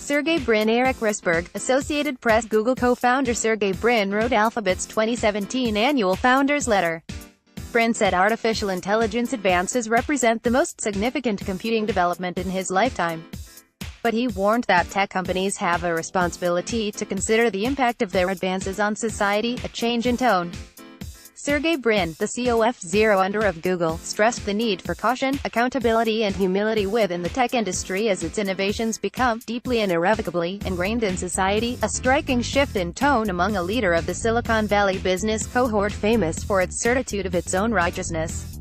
Sergey Brin Eric Risberg, Associated Press. Google co-founder Sergey Brin wrote Alphabet's 2017 annual founders letter. Brin said artificial intelligence advances represent the most significant computing development in his lifetime. But he warned that tech companies have a responsibility to consider the impact of their advances on society. A change in tone. Sergey Brin, the cofounder of Google, stressed the need for caution, accountability and humility within the tech industry as its innovations become deeply and irrevocably ingrained in society, a striking shift in tone among a leader of the Silicon Valley business cohort famous for its certitude of its own righteousness.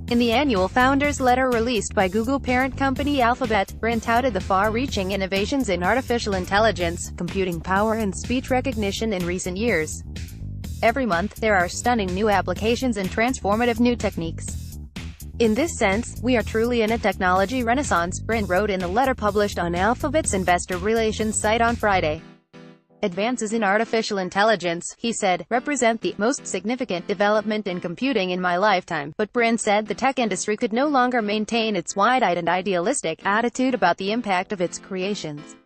In the annual founders letter released by Google parent company Alphabet, Brin touted the far-reaching innovations in artificial intelligence, computing power and speech recognition in recent years. Every month, there are stunning new applications and transformative new techniques. In this sense, we are truly in a technology renaissance, Brin wrote in the letter published on Alphabet's investor relations site on Friday. Advances in artificial intelligence, he said, represent the most significant development in computing in my lifetime, but Brin said the tech industry could no longer maintain its wide-eyed and idealistic attitude about the impact of its creations.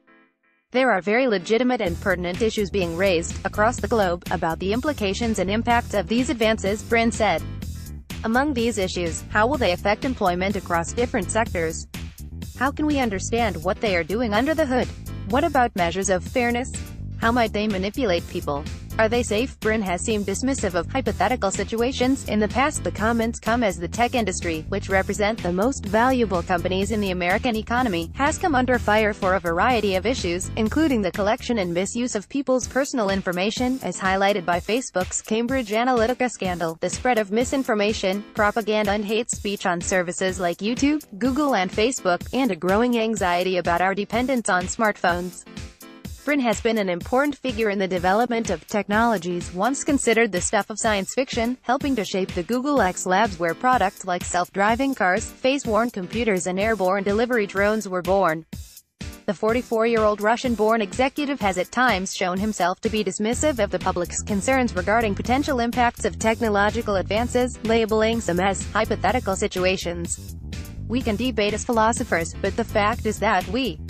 There are very legitimate and pertinent issues being raised, across the globe, about the implications and impacts of these advances, Brin said. Among these issues, how will they affect employment across different sectors? How can we understand what they are doing under the hood? What about measures of fairness? How might they manipulate people? Are they safe? Brin has seemed dismissive of hypothetical situations. In the past, the comments come as the tech industry, which represent the most valuable companies in the American economy, has come under fire for a variety of issues, including the collection and misuse of people's personal information, as highlighted by Facebook's Cambridge Analytica scandal, the spread of misinformation, propaganda and hate speech on services like YouTube, Google and Facebook, and a growing anxiety about our dependence on smartphones. Brin has been an important figure in the development of technologies once considered the stuff of science fiction, helping to shape the Google X Labs where products like self-driving cars, face-worn computers and airborne delivery drones were born. The 44-year-old Russian-born executive has at times shown himself to be dismissive of the public's concerns regarding potential impacts of technological advances, labeling some as hypothetical situations. We can debate as philosophers, but the fact is that we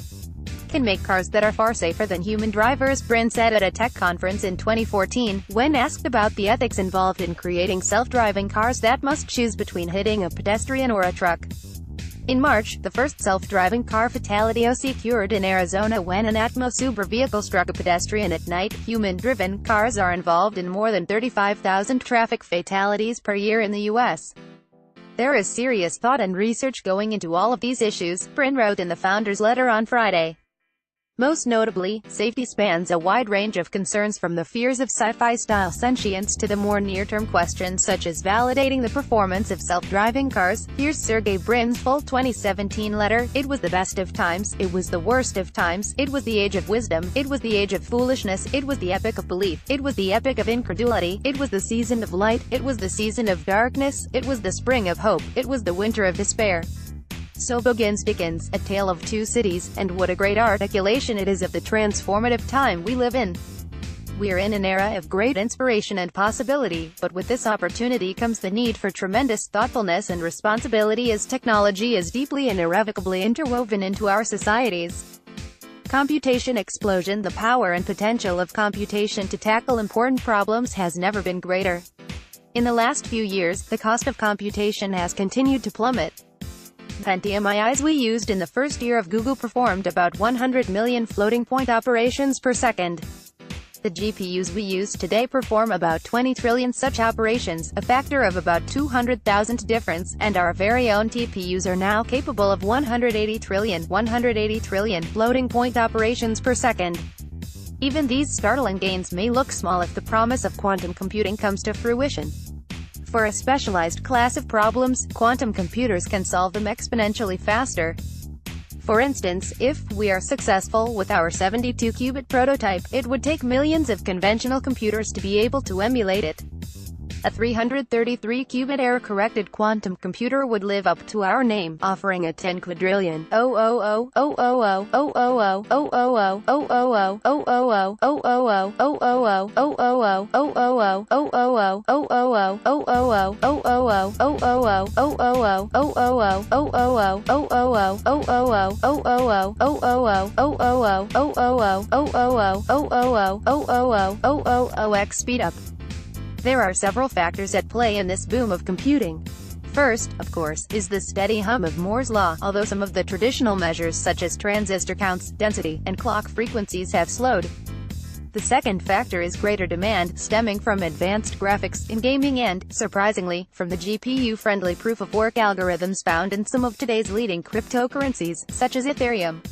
can make cars that are far safer than human drivers, Brin said at a tech conference in 2014, when asked about the ethics involved in creating self-driving cars that must choose between hitting a pedestrian or a truck. In March, the first self-driving car fatality occurred in Arizona when an Atmos Uber vehicle struck a pedestrian at night. Human-driven cars are involved in more than 35,000 traffic fatalities per year in the U.S. There is serious thought and research going into all of these issues, Brin wrote in the founders letter on Friday. Most notably, safety spans a wide range of concerns from the fears of sci-fi-style sentience to the more near-term questions such as validating the performance of self-driving cars. Here's Sergey Brin's full 2017 letter. It was the best of times, it was the worst of times, it was the age of wisdom, it was the age of foolishness, it was the epoch of belief, it was the epoch of incredulity, it was the season of light, it was the season of darkness, it was the spring of hope, it was the winter of despair. So begins Dickens, A Tale of Two Cities, and what a great articulation it is of the transformative time we live in. We are in an era of great inspiration and possibility, but with this opportunity comes the need for tremendous thoughtfulness and responsibility as technology is deeply and irrevocably interwoven into our societies. Computation explosion. The power and potential of computation to tackle important problems has never been greater. In the last few years, the cost of computation has continued to plummet. Pentium IIs we used in the first year of Google performed about 100 million floating-point operations per second. The GPUs we use today perform about 20 trillion such operations, a factor of about 200,000 difference, and our very own TPUs are now capable of 180 trillion floating-point operations per second. Even these startling gains may look small if the promise of quantum computing comes to fruition. For a specialized class of problems, quantum computers can solve them exponentially faster. For instance, if we are successful with our 72-qubit prototype, it would take millions of conventional computers to be able to emulate it. A 333-qubit error-corrected quantum computer would live up to our name, offering a 10 quadrillion x speedup. There are several factors at play in this boom of computing. First, of course, is the steady hum of Moore's law, although some of the traditional measures such as transistor counts, density, and clock frequencies have slowed. The second factor is greater demand, stemming from advanced graphics in gaming and, surprisingly, from the GPU-friendly proof-of-work algorithms found in some of today's leading cryptocurrencies, such as Ethereum.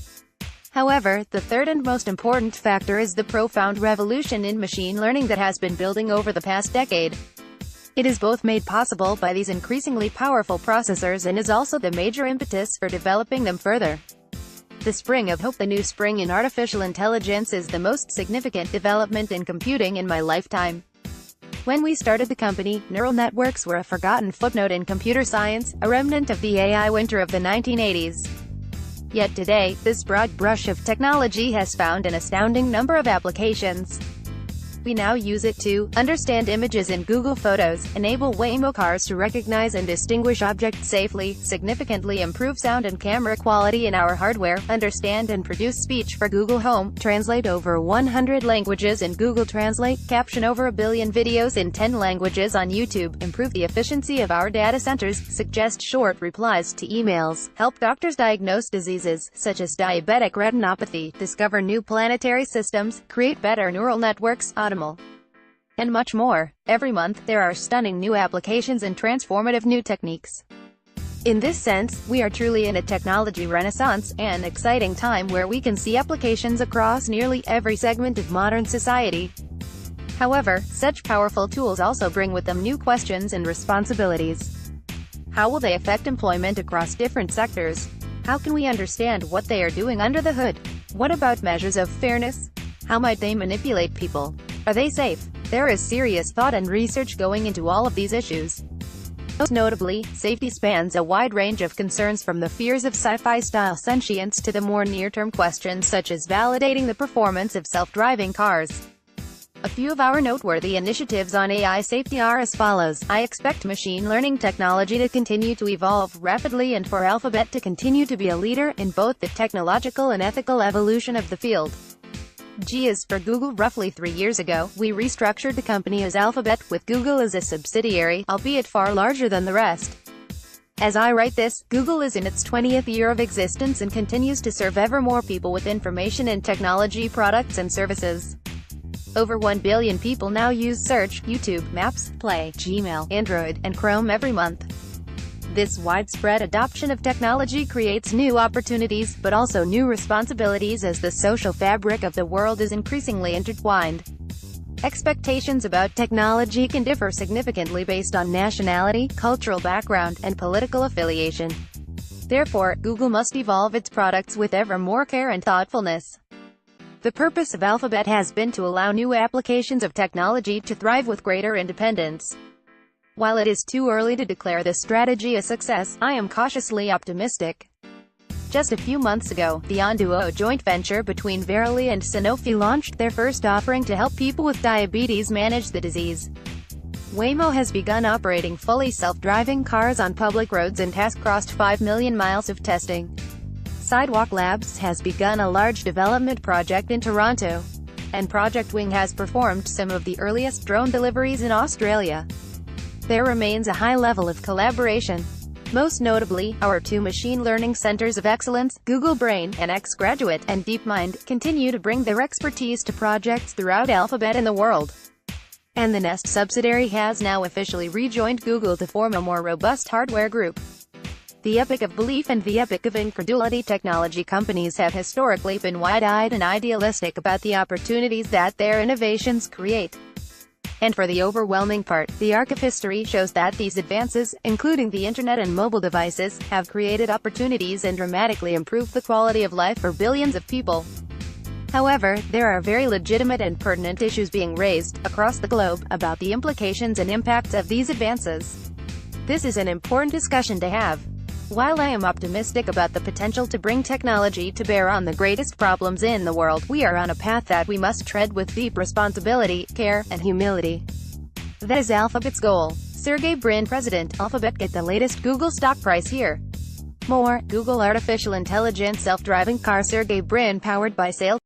However, the third and most important factor is the profound revolution in machine learning that has been building over the past decade. It is both made possible by these increasingly powerful processors and is also the major impetus for developing them further. The spring of hope. The new spring in artificial intelligence is the most significant development in computing in my lifetime. When we started the company, neural networks were a forgotten footnote in computer science, a remnant of the AI winter of the 1980s. Yet today, this broad brush of technology has found an astounding number of applications. We now use it to understand images in Google Photos, enable Waymo cars to recognize and distinguish objects safely, significantly improve sound and camera quality in our hardware, understand and produce speech for Google Home, translate over 100 languages in Google Translate, caption over 1 billion videos in 10 languages on YouTube, improve the efficiency of our data centers, suggest short replies to emails, help doctors diagnose diseases, such as diabetic retinopathy, discover new planetary systems, create better neural networks, and much more. Every month, there are stunning new applications and transformative new techniques. In this sense, we are truly in a technology renaissance, an exciting time where we can see applications across nearly every segment of modern society. However, such powerful tools also bring with them new questions and responsibilities. How will they affect employment across different sectors? How can we understand what they are doing under the hood? What about measures of fairness? How might they manipulate people? Are they safe? There is serious thought and research going into all of these issues. Most notably, safety spans a wide range of concerns from the fears of sci-fi-style sentience to the more near-term questions such as validating the performance of self-driving cars. A few of our noteworthy initiatives on AI safety are as follows. I expect machine learning technology to continue to evolve rapidly and for Alphabet to continue to be a leader in both the technological and ethical evolution of the field. G is for Google. Roughly 3 years ago, we restructured the company as Alphabet, with Google as a subsidiary, albeit far larger than the rest. As I write this, Google is in its 20th year of existence and continues to serve ever more people with information and technology products and services. Over 1 billion people now use Search, YouTube, Maps, Play, Gmail, Android, and Chrome every month. This widespread adoption of technology creates new opportunities, but also new responsibilities as the social fabric of the world is increasingly intertwined. Expectations about technology can differ significantly based on nationality, cultural background, and political affiliation. Therefore, Google must evolve its products with ever more care and thoughtfulness. The purpose of Alphabet has been to allow new applications of technology to thrive with greater independence. While it is too early to declare this strategy a success, I am cautiously optimistic. Just a few months ago, the Onduo joint venture between Verily and Sanofi launched their first offering to help people with diabetes manage the disease. Waymo has begun operating fully self-driving cars on public roads and has crossed 5 million miles of testing. Sidewalk Labs has begun a large development project in Toronto. And Project Wing has performed some of the earliest drone deliveries in Australia. There remains a high level of collaboration. Most notably, our 2 machine learning centers of excellence, Google Brain, and X-Graduate, and DeepMind, continue to bring their expertise to projects throughout Alphabet and the world. And the Nest subsidiary has now officially rejoined Google to form a more robust hardware group. The epic of belief and the epic of incredulity. Technology companies have historically been wide-eyed and idealistic about the opportunities that their innovations create. And for the overwhelming part, the arc of history shows that these advances, including the internet and mobile devices, have created opportunities and dramatically improved the quality of life for billions of people. However, there are very legitimate and pertinent issues being raised, across the globe, about the implications and impacts of these advances. This is an important discussion to have. While I am optimistic about the potential to bring technology to bear on the greatest problems in the world, we are on a path that we must tread with deep responsibility, care, and humility. That is Alphabet's goal. Sergey Brin, President, Alphabet. Get the latest Google stock price here. More, Google artificial intelligence self-driving car. Sergey Brin, powered by Sales.